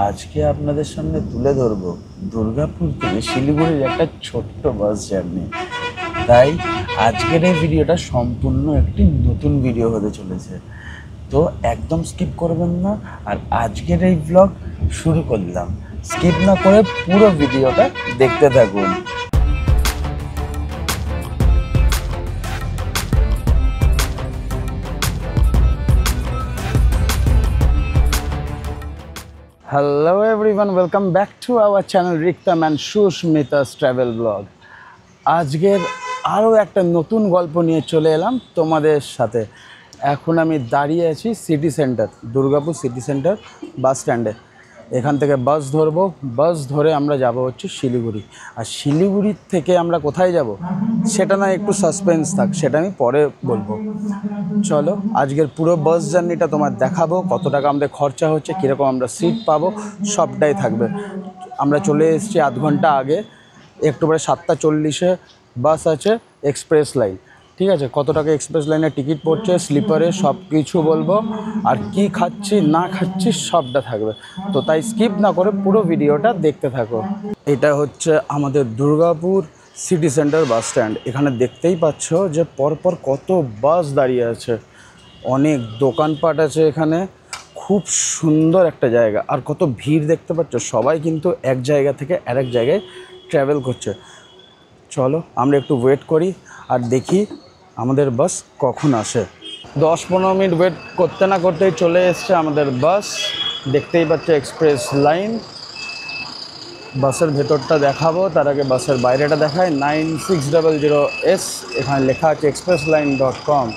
আজকে আপনাদের সামনে তুলে ধরবো দুর্গাপুর থেকে শিলিগুড়ির একটা ছোট্ট বাস জার্নি। তাই আজকের এই ভিডিওটা সম্পূর্ণ একটি নতুন ভিডিও হতে চলেছে, তো একদম স্কিপ করবেন না। আর আজকের এই ব্লগ শুরু করলাম, স্কিপ না করে পুরো ভিডিওটা দেখতে থাকুন। Hello everyone, welcome back to our channel Riktam and Susmita's travel blog. আজকের আরও একটা নতুন গল্প নিয়ে চলে এলাম তোমাদের সাথে। এখন আমি দাঁড়িয়ে আছি city centre, Durgapur city centre বাস স্ট্যান্ডে। এখান থেকে বাস ধরবো, বাস ধরে আমরা যাব হচ্ছে শিলিগুড়ি। আর শিলিগুড়ির থেকে আমরা কোথায় যাব সেটা না একটু সাসপেন্স থাক, সেটা আমি পরে বলবো। চলো আজকের পুরো বাস জার্নিটা তোমার দেখাবো, কত টাকা আমাদের খরচা হচ্ছে, কীরকম আমরা সিট পাবো, সবটাই থাকবে। আমরা চলে এসেছি আধ ঘন্টা আগে, একটু পরে 7:40 বাস আছে এক্সপ্রেস লাইন। ঠিক আছে, কত টাকা এক্সপ্রেস লাইনের টিকিট পড়ছে, স্লিপারে, সব কিছু বলবো। আর কি খাচ্ছি না খাচ্ছি সবটা থাকবে, তো তাই স্কিপ না করে পুরো ভিডিওটা দেখতে থাকো। এটা হচ্ছে আমাদের Durgapur city centre bus stand. এখানে দেখতেই পাচ্ছ যে পরপর কত বাস দাঁড়িয়ে আছে, অনেক দোকানপাট আছে এখানে, খুব সুন্দর একটা জায়গা। আর কত ভিড় দেখতে পাচ্ছ, সবাই কিন্তু এক জায়গা থেকে আরেক জায়গায় ট্রাভেল করছে। চলো আমরা একটু ওয়েট করি আর দেখি আমাদের বাস কখন আসে। 10-15 মিনিট ওয়েট করতে না করতেই চলে এসছে আমাদের বাস। দেখতেই পাচ্ছ এক্সপ্রেস লাইন। বাসের ভেতরটা দেখাবো, তার আগে বাসের বাইরেটা দেখায়। 9600S, এখানে লেখা আছে expressline.com।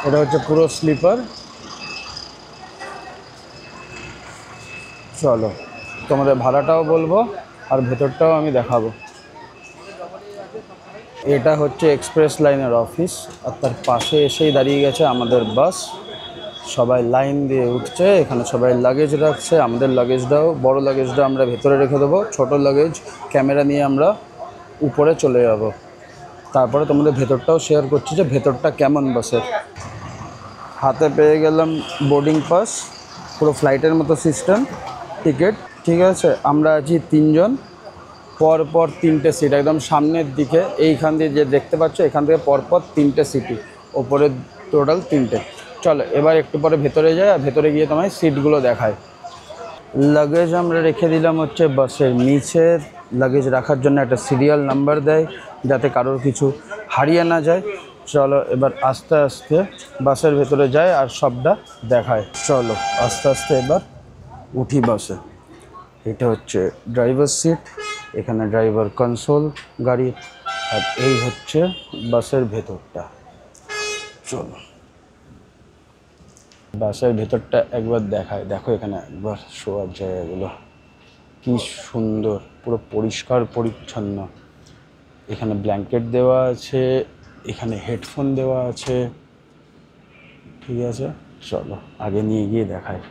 এটা হচ্ছে পুরো স্লিপার। চলো তোমাদের ভাড়াটাও বলবো আর ভেতরটাও আমি দেখাবো। এটা হচ্ছে এক্সপ্রেস লাইনের অফিস, আর তার পাশে এসেই দাঁড়িয়ে গেছে আমাদের বাস। সবাই লাইন দিয়ে উঠছে, এখানে সবাই লাগেজ রাখছে। আমাদের লাগেজটাও, বড় লাগেজটা আমরা ভেতরে রেখে দেবো, ছোট লাগেজ ক্যামেরা নিয়ে আমরা উপরে চলে যাব। তারপরে তোমাদের ভেতরটাও শেয়ার করছি যে ভেতরটা কেমন বাসের। হাতে পেয়ে গেলাম বোর্ডিং পাস, পুরো ফ্লাইটের মতো সিস্টেম টিকিট। ঠিক আছে, আমরা আছি 3 জন, পরপর 3টে সিট একদম সামনের দিকে। এইখান দিয়ে যে দেখতে পাচ্ছ, এখান থেকে পরপর 3টে সিটই, ওপরে টোটাল 3টে। চলো এবার একটু পরে ভেতরে যাই, আর ভেতরে গিয়ে তোমায় সিটগুলো দেখায়। লাগেজ আমরা রেখে দিলাম হচ্ছে বাসের নিচে। লাগেজ রাখার জন্য একটা সিরিয়াল নাম্বার দেয়, যাতে কারোর কিছু হারিয়ে না যায়। চলো এবার আস্তে আস্তে বাসের ভেতরে যায় আর সবটা দেখায়। চলো আস্তে আস্তে এবার উঠি বাসে। এটা হচ্ছে ড্রাইভার সিট, এখানে ড্রাইভার কনসোল গাড়ির, আর এই হচ্ছে বাসের ভেতরটা। চলো বাসের ভেতরটা একবার দেখায়। দেখো এখানে একবার শোয়ার জায়গাগুলো কি সুন্দর, পুরো পরিষ্কার পরিচ্ছন্ন। এখানে ব্ল্যাঙ্কেট দেওয়া আছে, এখানে হেডফোন দেওয়া আছে। ঠিক আছে, চলো আগে নিয়ে গিয়ে দেখায়।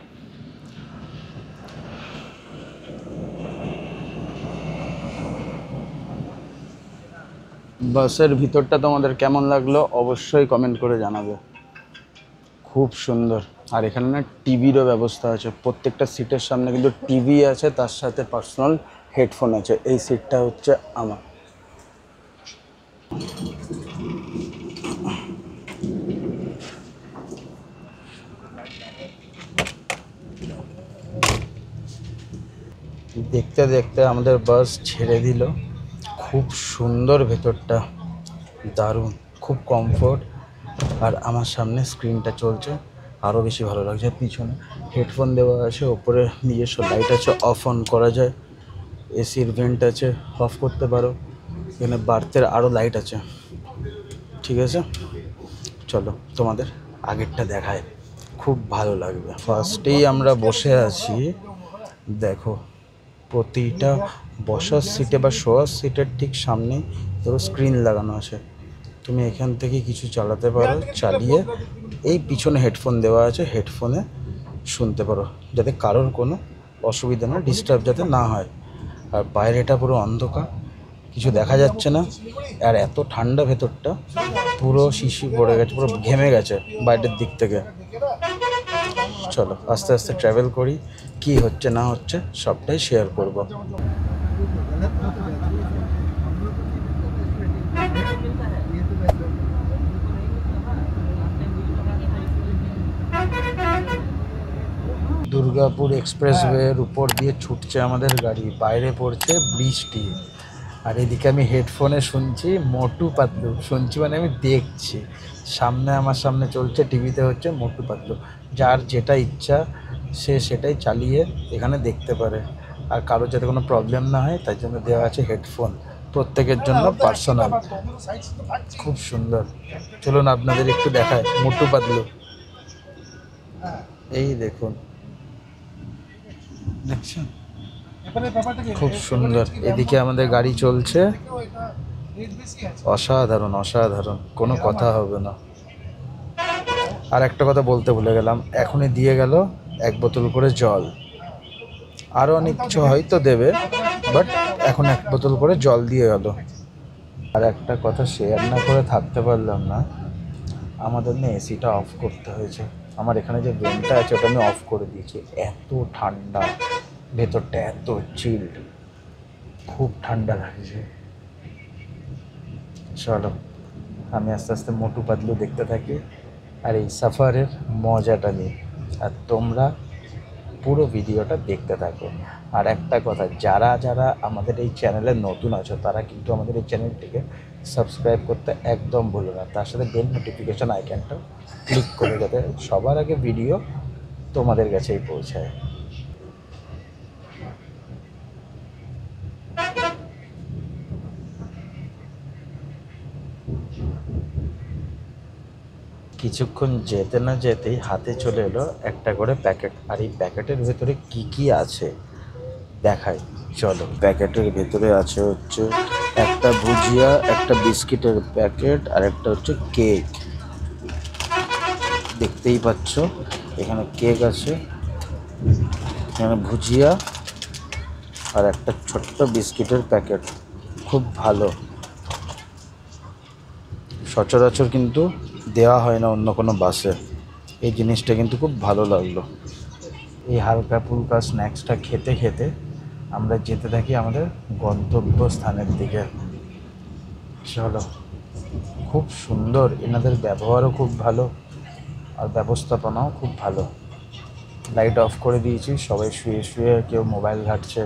বাসের ভিতরটা তোমাদের কেমন লাগলো অবশ্যই কমেন্ট করে জানাবে। খুব সুন্দর। আর এখানে না টিভিরও ব্যবস্থা আছে, প্রত্যেকটা সিটের সামনে কিন্তু টিভি আছে, তার সাথে পার্সোনাল হেডফোন আছে। এই সিটটা হচ্ছে আমার। দেখতে দেখতে আমাদের বাস ছেড়ে দিল। খুব সুন্দর ভেতরটা, দারুণ, খুব কমফোর্ট। আর আমার সামনে স্ক্রিনটা চলছে, আরও বেশি ভালো লাগছে। পিছনে হেডফোন দেওয়া আছে, ওপরে নিজস্ব লাইট আছে, অফ অন করা যায়। এসির ভেন্ট আছে, অফ করতে পারো। এখানে বার্থের আরও লাইট আছে। ঠিক আছে, চলো তোমাদের আগেরটা দেখায়, খুব ভালো লাগবে। ফার্স্টেই আমরা বসে আছি, দেখো প্রতিটা বসার সিটে বা শোয়ার সিটের ঠিক সামনেই ধরো স্ক্রিন লাগানো আছে। তুমি এখান থেকে কিছু চালাতে পারো, চালিয়ে এই পিছনে হেডফোন দেওয়া আছে, হেডফোনে শুনতে পারো, যাতে কারোর কোনো অসুবিধা না, ডিস্টার্ব যাতে না হয়। আর বাইরেটা পুরো অন্ধকার, কিছু দেখা যাচ্ছে না। আর এত ঠান্ডা ভেতরটা, পুরো শিশি পড়ে গেছে, পুরো ঘেমে গেছে বাইরের দিক থেকে। চলো আস্তে আস্তে ট্রাভেল করি, কি হচ্ছে না হচ্ছে সবটাই শেয়ার করব। দুর্গাপুর এক্সপ্রেসওয়ের উপর দিয়ে ছুটছে আমাদের গাড়ি, বাইরে পড়ছে বৃষ্টি, আর এদিকে আমি হেডফোনে শুনছি মোটু পাতলু। শুনছি মানে আমি দেখছি, সামনে আমার সামনে চলছে, টিভিতে হচ্ছে মোটু পাতলু। যার যেটা ইচ্ছা সে সেটাই চালিয়ে এখানে দেখতে পারে, আর কারোর যাতে কোনো প্রবলেম না হয় তাই জন্য দেওয়া আছে হেডফোন, প্রত্যেকের জন্য পার্সোনাল। খুব সুন্দর। চলুন আপনাদের একটু দেখায় মোটু পাতলু। এই দেখুন, দেখছেন, খুব সুন্দর। এদিকে আমাদের গাড়ি চলছে, অসাধারণ অসাধারণ, কোনো কথা হবে না। আর একটা কথা বলতে ভুলে গেলাম, এখনই দিয়ে গেল 1 বোতল করে জল। আরও অনেক কিছু হয়তো দেবে, বাট এখন 1 বোতল করে জল দিয়ে গেল। আর একটা কথা শেয়ার না করে থাকতে পারলাম না, আমাদের না এসিটা অফ করতে হয়েছে। আমার এখানে যে ভেন্টটা আছে ওটা আমি অফ করে দিয়েছি। এত ঠান্ডা, ভেতরটা এত চিল্ড, খুব ঠান্ডা লাগছে। চলো আমি আস্তে আস্তে মোটু পাতলু দেখতে থাকি আর এই সাফারের মজাটা নিই, আর তোমরা পুরো ভিডিওটা দেখতে থাকো। আর একটা কথা, যারা যারা আমাদের এই চ্যানেলে নতুন আছো তারা কিন্তু আমাদের এই চ্যানেলটিকে সাবস্ক্রাইব করতে একদম ভুলো না, তার সাথে বেল নোটিফিকেশান আইকনটাও ক্লিক করে, যাতে সবার আগে ভিডিও তোমাদের কাছেই পৌঁছায়। কিছুক্ষণ যেতে না যেতেই হাতে চলে এলো একটা করে প্যাকেট, আর এই প্যাকেটের ভেতরে কি কি আছে দেখাই। চলো, প্যাকেটের ভেতরে আছে হচ্ছে একটা ভুজিয়া, একটা বিস্কিটের প্যাকেট, আর একটা হচ্ছে কেক। দেখতেই পাচ্ছ এখানে কেক আছে, এখানে ভুজিয়া, আর একটা ছোট্ট বিস্কিটের প্যাকেট। খুব ভালো, সচরাচর কিন্তু দেওয়া হয় না অন্য কোনো বাসে। এই জিনিসটা কিন্তু খুব ভালো লাগলো। এই হালকা ফুলকা স্ন্যাক্সটা খেতে খেতে আমরা যেতে থাকি আমাদের গন্তব্যস্থানের দিকে। চলো, খুব সুন্দর, এনাদের ব্যবহারও খুব ভালো আর ব্যবস্থাপনাও খুব ভালো। লাইট অফ করে দিয়েছি, সবাই শুয়ে শুয়ে কেউ মোবাইল ঘাঁটছে,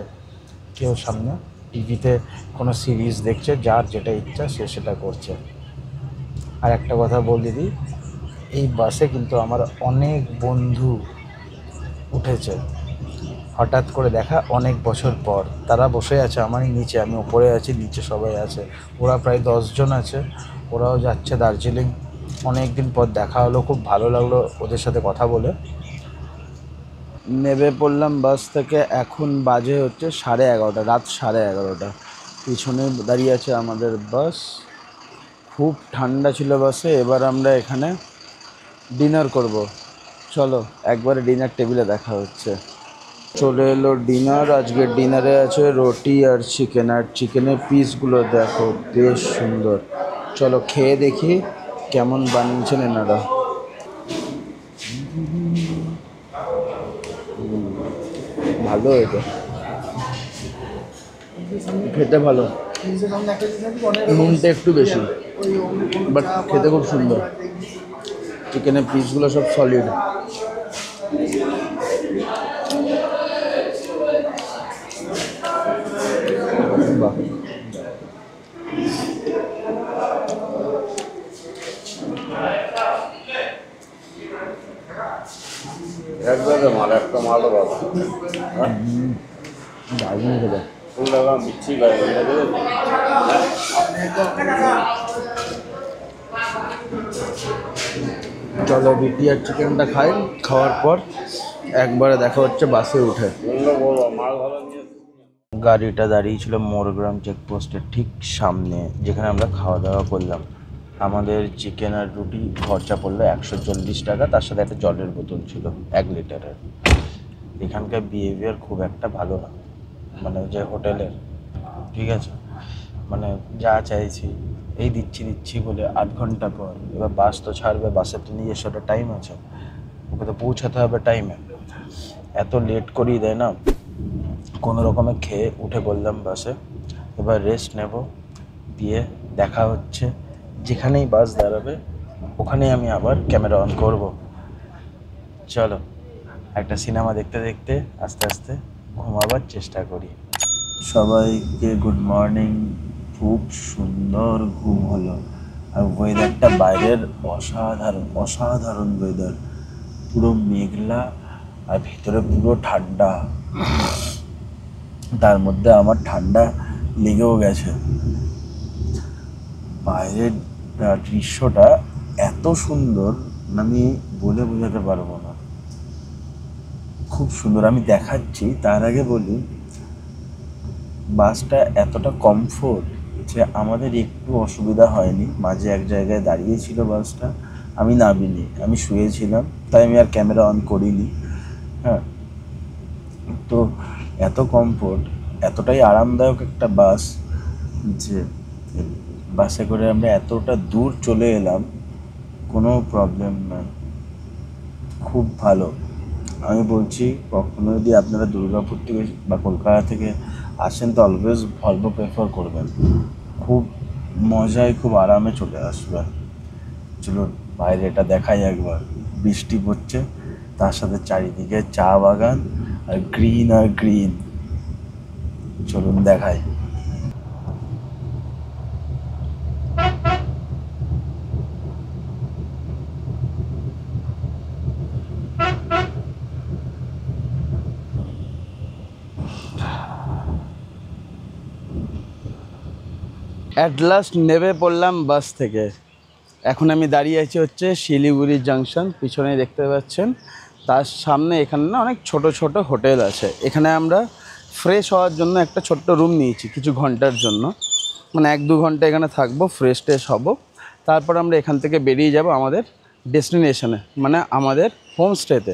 কেউ সামনে টিভিতে কোনো সিরিজ দেখছে, যার যেটা ইচ্ছা সে সেটা করছে। আর একটা কথা বলে দিই, এই বাসে কিন্তু আমার অনেক বন্ধু উঠেছে, হঠাৎ করে দেখা অনেক বছর পর। তারা বসে আছে আমারই নিচে, আমি উপরে আছি, নিচে সবাই আছে। ওরা প্রায় 10 জন আছে, ওরাও যাচ্ছে দার্জিলিং। অনেক দিন পর দেখা হলো, খুব ভালো লাগলো ওদের সাথে কথা বলে। নেমে পড়লাম বাস থেকে, এখন বাজে হচ্ছে 11:30, রাত 11:30। পিছনে দাঁড়িয়ে আছে আমাদের বাস। খুব ঠান্ডা ছিল বাসে। এবার আমরা এখানে ডিনার করব। চলো একবারে ডিনার টেবিলে দেখা হচ্ছে। চলে এলো ডিনার। আজকের ডিনারে আছে রুটি আর চিকেন, আর চিকেনের পিসগুলো দেখো বেশ সুন্দর। চলো খেয়ে দেখি কেমন বানিয়েছেন এনারা। ভালো, এটা খেতে ভালো, নুনটা একটু বেশি, বাট খেতে খুব সুন্দর। চিকেনের পিসগুলো সব সলিড। বাহ, একবারে মাল একটা মালও বাবা দারুণ খেতে। ফুল লাগাম বিচ্ছি গায়ে চলো রুটি আর চিকেনটা খাই, খাওয়ার পর একবারে দেখা হচ্ছে বাসে উঠে। মাল ভালো নিয়ে গাড়িটা দাঁড়িয়েছিল মোরগ্রাম চেকপোস্টের ঠিক সামনে, যেখানে আমরা খাওয়া দাওয়া করলাম। আমাদের চিকেন আর রুটি খরচা পড়লো 140 টাকা, তার সাথে একটা জলের বোতল ছিল 1 লিটারের। এখানকার বিহেভিয়ার খুব একটা ভালো না, মানে যে হোটেলের, ঠিক আছে, মানে যা চাইছি এই দিচ্ছি বলে 8 ঘন্টা পর। এবার বাস তো ছাড়বে, বাসের তো নিজস্ব একটা টাইম আছে, ওকে তো পৌঁছাতে হবে টাইমে। এত লেট করেই দেয় না। কোনো রকমে খেয়ে উঠে পড়লাম বাসে, এবার রেস্ট নেব, দিয়ে দেখা হচ্ছে যেখানেই বাস দাঁড়াবে ওখানেই আমি আবার ক্যামেরা অন করব। চলো একটা সিনেমা দেখতে দেখতে আস্তে আস্তে ঘুমাবার চেষ্টা করি। সবাইকে গুড মর্নিং। খুব সুন্দর ঘুম হলো, আর ওয়েদারটা বাইরের অসাধারণ অসাধারণ ওয়েদার, পুরো মেঘলা আর ভিতরে পুরো ঠান্ডা। তার মধ্যে আমার ঠান্ডা লেগেও গেছে। বাইরের দৃশ্যটা এত সুন্দর আমি বলে বোঝাতে পারবো না, খুব সুন্দর। আমি দেখাচ্ছি, তার আগে বলি বাসটা এতটা কমফোর্ট যে আমাদের একটু অসুবিধা হয়নি। মাঝে এক জায়গায় দাঁড়িয়েছিল বাসটা, আমি নামিনি, আমি শুয়েছিলাম, তাই আমি আর ক্যামেরা অন করিনি। হ্যাঁ, তো এত কমফোর্ট, এতটাই আরামদায়ক একটা বাস যে বাসে করে আমরা এতটা দূর চলে এলাম, কোনো প্রবলেম নয়, খুব ভালো। আমি বলছি কখনো যদি আপনারা দুর্গাপুর থেকে বা কলকাতা থেকে আসেন তো অলওয়েজ ভলভো প্রেফার করবেন, খুব মজায় খুব আরামে চলে আসবেন। চলুন বাইরে এটা দেখাই একবার, বৃষ্টি পড়ছে, তার সাথে চারিদিকে চা বাগান আর গ্রিন। চলুন দেখাই। অ্যাট লাস্ট নেমে পড়লাম বাস থেকে। এখন আমি দাঁড়িয়ে আছি হচ্ছে শিলিগুড়ি জাংশন, পিছনে দেখতে পাচ্ছেন। তার সামনে এখানে না অনেক ছোট ছোট হোটেল আছে, এখানে আমরা ফ্রেশ হওয়ার জন্য একটা ছোট্ট রুম নিয়েছি কিছু ঘন্টার জন্য, মানে 1-2 ঘন্টা এখানে থাকবো, ফ্রেশ ট্রেশ হবো। তারপর আমরা এখান থেকে বেরিয়ে যাব আমাদের ডেস্টিনেশনে, মানে আমাদের হোমস্টেতে।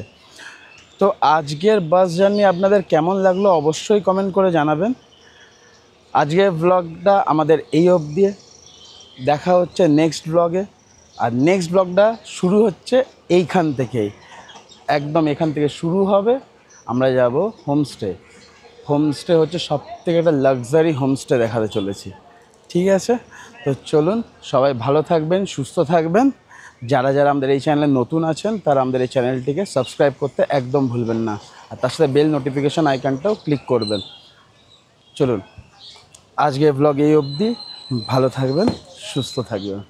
তো আজকের বাস জার্নি আপনাদের কেমন লাগলো অবশ্যই কমেন্ট করে জানাবেন। আজকের ব্লগটা আমাদের এই অবধি, দেখা হচ্ছে নেক্সট ব্লগে। আর নেক্সট ব্লগটা শুরু হচ্ছে এইখান থেকেই, একদম এখান থেকে শুরু হবে। আমরা যাব হোমস্টে হচ্ছে সবথেকে একটা লাক্সারি হোমস্টে দেখাতে চলেছি, ঠিক আছে? তো চলুন, সবাই ভালো থাকবেন, সুস্থ থাকবেন। যারা যারা আমাদের এই চ্যানেলে নতুন আছেন তারা আমাদের এই চ্যানেলটিকে সাবস্ক্রাইব করতে একদম ভুলবেন না, আর তার সাথে বেল নোটিফিকেশান আইকনটাও ক্লিক করবেন। চলুন আজকে ব্লগ এই অবধি, ভালো থাকবেন, সুস্থ থাকবেন।